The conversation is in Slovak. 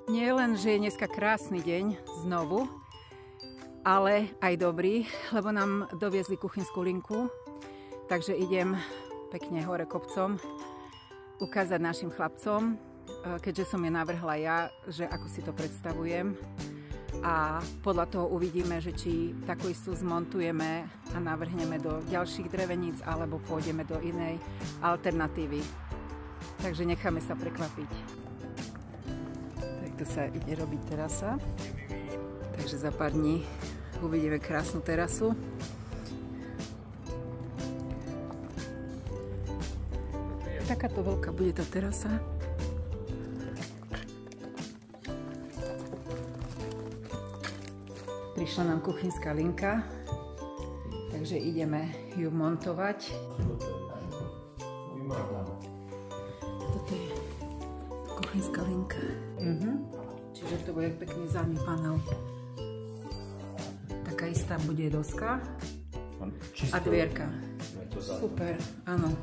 Nie len, že je dneska krásny deň znovu, ale aj dobrý, lebo nám doviezli kuchynskú linku, takže idem pekne hore kopcom ukázať našim chlapcom, keďže som je navrhla ja, že ako si to predstavujem. A podľa toho uvidíme, že či takú istú zmontujeme a navrhneme do ďalších dreveníc, alebo pôjdeme do inej alternatívy. Takže necháme sa prekvapiť. Takto sa ide robiť terasa. Takže za pár dní uvidíme krásnu terasu. Takáto veľká bude tá terasa. Prišla nám kuchynská linka, takže ideme ju montovať. Toto je kuchynská linka. Čiže to bude pekný zadný panel. Taká istá bude doska a dvierka. Super, áno.